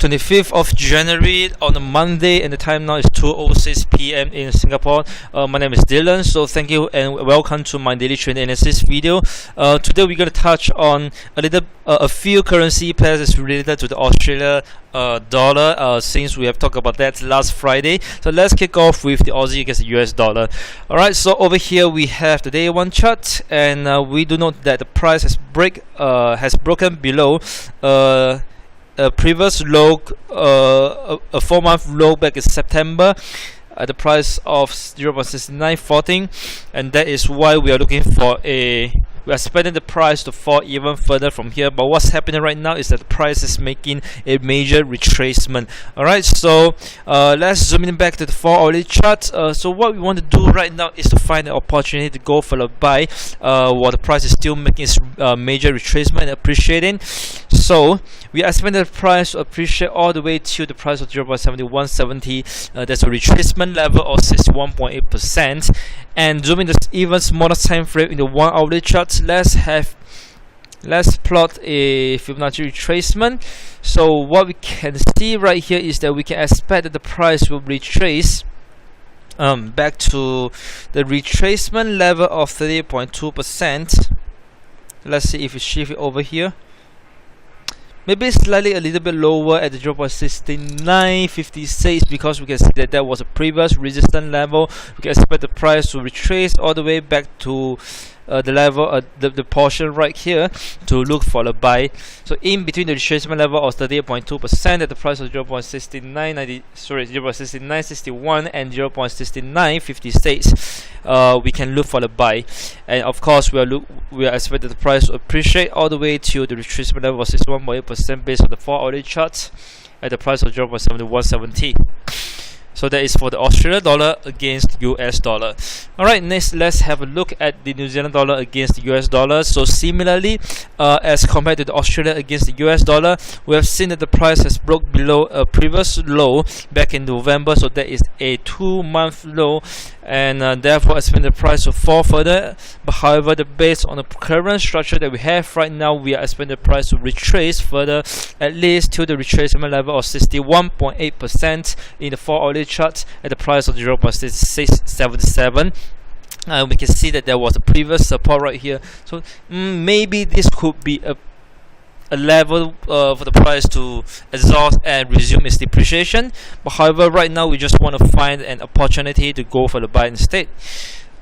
25th of January on a Monday, and the time now is 2:06 p.m. in Singapore. My name is Dylan, so thank you and welcome to my daily trend analysis video. Today we're going to touch on a few currency pairs related to the Australia dollar, since we have talked about that last Friday. So let's kick off with the Aussie against the US dollar. Alright, so over here we have the day one chart, and we do note that the price has broken below a previous low, a 4-month low back in September at the price of 0.6914, and that is why we are looking for we are expecting the price to fall even further from here. But what's happening right now is that the price is making a major retracement. Alright, so let's zoom in back to the 4-hourly chart. So what we want to do right now is to find an opportunity to go for a buy while the price is still making its major retracement and appreciating. So we are expecting the price to appreciate all the way to the price of 0.7170. There's a retracement level of 61.8%. And zooming the even smaller time frame in the 1-hourly chart, let's plot a Fibonacci retracement. So what we can see right here is that we can expect that the price will retrace back to the retracement level of 38.2%. Let's see if we shift it over here. Maybe slightly a little bit lower at the 0.6956, because we can see that was a previous resistance level. We can expect the price to retrace all the way back to the level, the portion right here, to look for a buy. So in between the retracement level of 38.2% at the price of 0.6961 and 0.6956, we can look for a buy. And of course we are expecting the price to appreciate all the way to the retracement level of 61.8% based on the 4-hourly chart at the price of 0.7170. So that is for the Australian dollar against US dollar. Alright, next let's have a look at the New Zealand dollar against the US dollar. So similarly, as compared to the Australia against the US dollar, we have seen that the price has broke below a previous low back in November. So that is a 2-month low, and therefore expect the price to fall further. But however, based on the current structure that we have right now, we are expecting the price to retrace further, at least to the retracement level of 61.8% in the 4-hourly chart at the price of 0.6677. We can see that there was a previous support right here. So maybe this could be a level for the price to exhaust and resume its depreciation. But however, right now we just want to find an opportunity to go for the buy instead.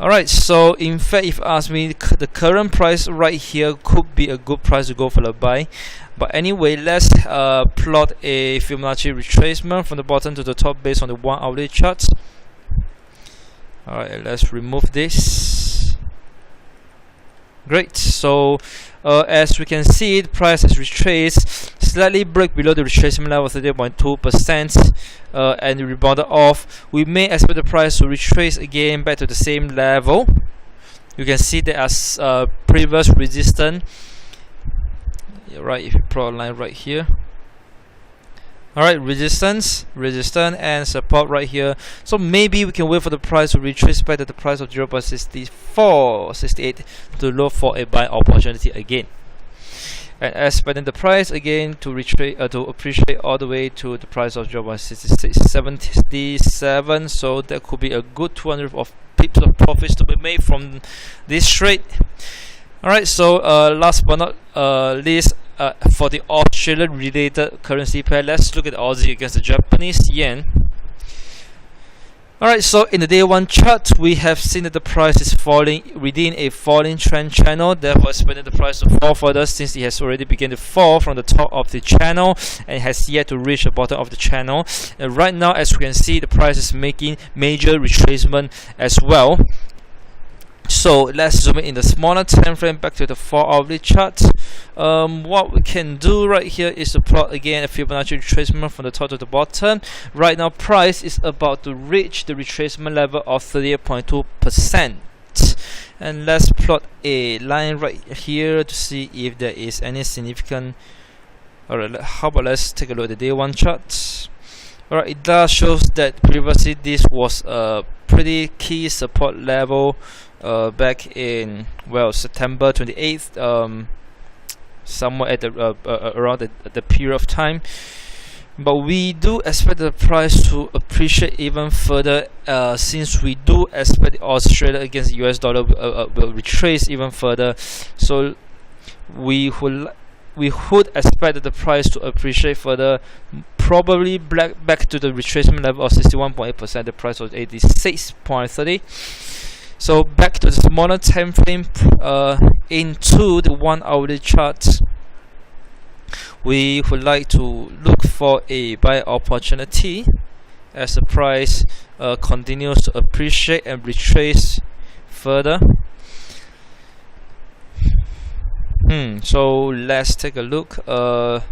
Alright, so in fact, if you ask me, the current price right here could be a good price to go for the buy. But anyway, let's plot a Fibonacci retracement from the bottom to the top based on the 1-hourly chart. Alright, let's remove this. Great. So as we can see, the price has retraced, slightly break below the retracement level of 30.2%, and rebounded off. We may expect the price to retrace again back to the same level. You can see there are previous resistance. Right, if you plot a line right here. Alright, resistance and support right here. So maybe we can wait for the price to retrace back to the price of 0.6468 to look for a buy opportunity again. And expecting the price again to appreciate all the way to the price of 0.6677. So that could be a good 200 of pips of profits to be made from this trade. Alright, so last but not least, for the Australian related currency pair, let's look at the Aussie against the Japanese yen. Alright, so in the day one chart, we have seen that the price is falling within a falling trend channel, therefore expecting the price to fall further, since it has already begun to fall from the top of the channel and has yet to reach the bottom of the channel. And right now, as we can see, the price is making major retracement as well. So let's zoom in the smaller time frame back to the 4-hourly chart. What we can do right here is to plot again a Fibonacci retracement from the top to the bottom. Right now, price is about to reach the retracement level of 38.2%. And let's plot a line right here to see if there is any significant. Alright, how about let's take a look at the day one chart. Alright, it does show that previously this was a pretty key support level back in, well, September 28th, somewhere at the around the period of time. but we do expect the price to appreciate even further, since we do expect Australia against the US dollar will retrace even further. So we would expect that the price to appreciate further, probably back to the retracement level of 61.8%. The price was 86.30. So back to the smaller time frame, into the 1 hourly chart, we would like to look for a buy opportunity as the price continues to appreciate and retrace further. So let's take a look. How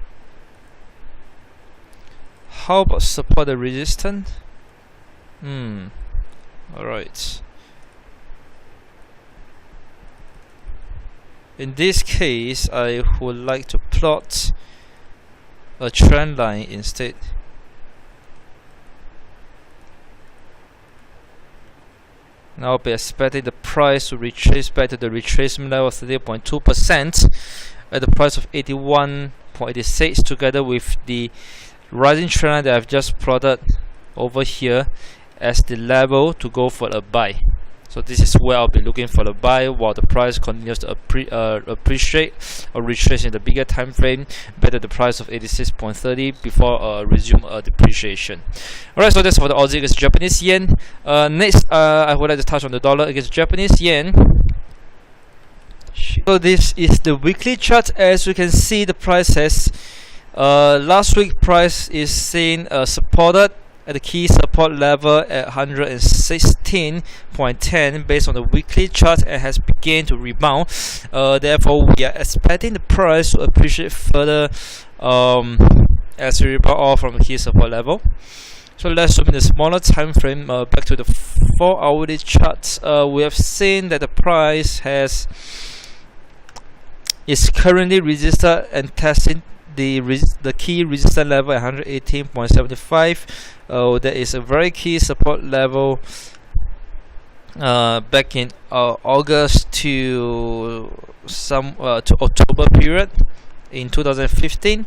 about support and resistance? Alright. In this case, I would like to plot a trend line instead. Now I'll be expecting the price to retrace back to the retracement level of 30.2% at the price of 81.86, together with the rising trend line that I've just plotted over here as the level to go for a buy. So this is where I'll be looking for the buy while the price continues to appreciate or retrace in the bigger time frame back to the price of 86.30 before resume depreciation. Alright, so that's for the Aussie against Japanese yen. Next, I would like to touch on the dollar against Japanese yen. So this is the weekly chart. As you can see, the price has last week price is seen supported at the key support level at 116.10 based on the weekly chart, and has begun to rebound. Therefore, we are expecting the price to appreciate further as we rebound off from the key support level. So let's zoom in the smaller time frame, back to the 4 hourly chart. We have seen that the price is currently resisted and testing the key resistance level at 118.75. There is a very key support level back in August to October period in 2015.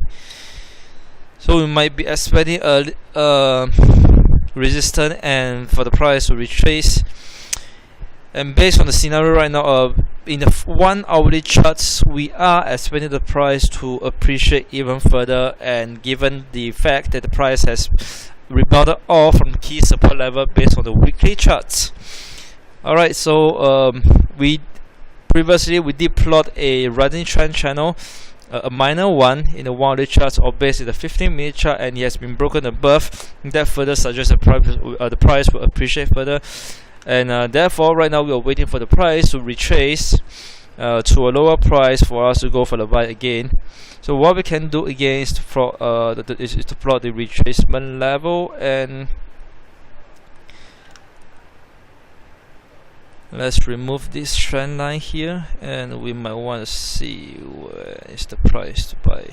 So we might be expecting a resistance and for the price to retrace. And based on the scenario right now, in the 1 hourly charts, we are expecting the price to appreciate even further, and given the fact that the price has rebounded off from the key support level based on the weekly charts. Alright, so we did plot a rising trend channel, a minor one in the 1 hourly chart, or based in the 15-minute chart, and it has been broken above. That further suggests the price will appreciate further. And therefore, right now we are waiting for the price to retrace to a lower price for us to go for the buy again. So what we can do again is to plot the retracement level, and let's remove this trend line here, and we might want to see where is the price to buy.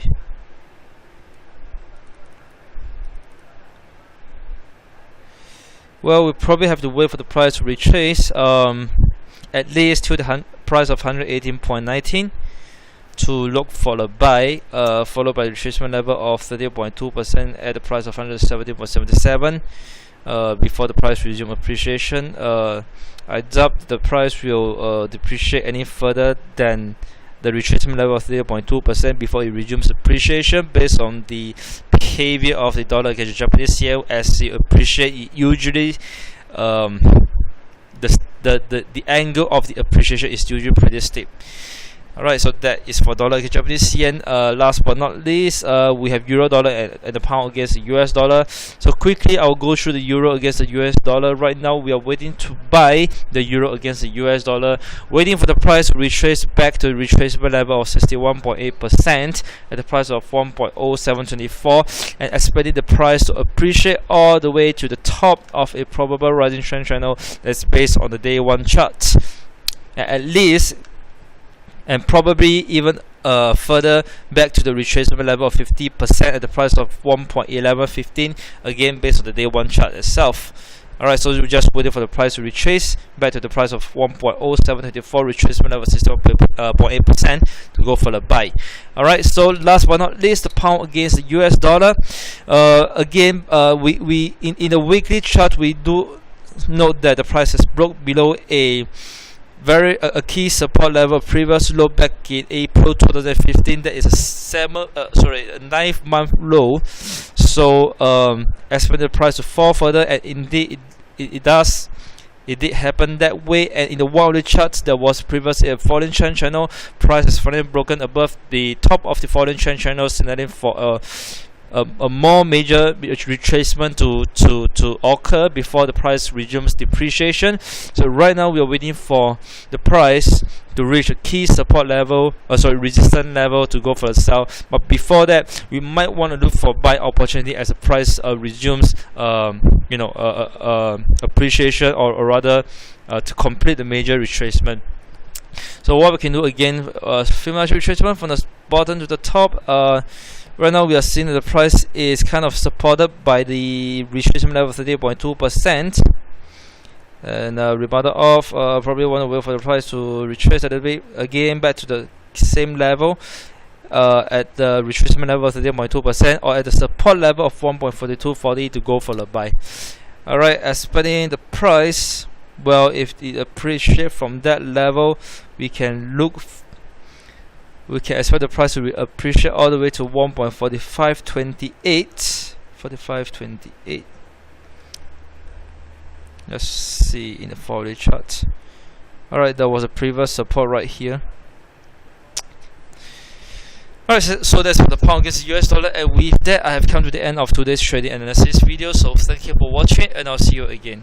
Well, we probably have to wait for the price to retrace at least to the price of 118.19 to look for a buy, followed by the retracement level of 30.2% at the price of 117.77 before the price resume appreciation. I doubt the price will depreciate any further than the retracement level of 0.2% before it resumes appreciation, based on the behavior of the dollar against the Japanese yen. As it appreciates, usually the angle of the appreciation is usually pretty steep. Alright, so that is for dollar against Japanese yen. Last but not least, we have euro dollar and the pound against the US dollar. So quickly, I'll go through the euro against the US dollar. Right now, we are waiting to buy the euro against the US dollar, waiting for the price to retrace back to the retracement level of 61.8% at the price of 1.0724, and expecting the price to appreciate all the way to the top of a probable rising trend channel that's based on the day one chart, at least, and probably even further back to the retracement level of 50% at the price of 1.1115, again based on the day one chart itself. Alright, so we're just waiting for the price to retrace back to the price of 1.0724, retracement level 61.8% to go for the buy. Alright, so last but not least, the pound against the US dollar. Again, we in the weekly chart, we do note that the price has broke below a key support level, previous low back in April 2015. That is a 9th-month low. So expect the price to fall further, and indeed it does. It did happen that way. And in the 1 hourly charts, there was previously a falling trend channel. Price has finally broken above the top of the falling trend channel, signaling for a more major retracement to occur before the price resumes depreciation. So right now we are waiting for the price to reach a key support level, resistance level, to go for a sell. But before that, we might want to look for buy opportunity as the price resumes appreciation, or rather to complete the major retracement. So what we can do again, Fibonacci retracement from the bottom to the top. Right now we are seeing that the price is kind of supported by the retracement level of 38.2%, and rebounded off. Probably want to wait for the price to retrace a little bit again back to the same level at the retracement level of 38.2%, or at the support level of 1.4240 to go for the buy. Alright, expecting the price, well, if it appreciates from that level, we can expect the price to appreciate all the way to 1.4528. 45.28. Let's see in the 4-hourly chart. Alright, that was a previous support right here. Alright, so that's for the pound against the US dollar, and with that I have come to the end of today's trading analysis video. So thank you for watching, and I'll see you again.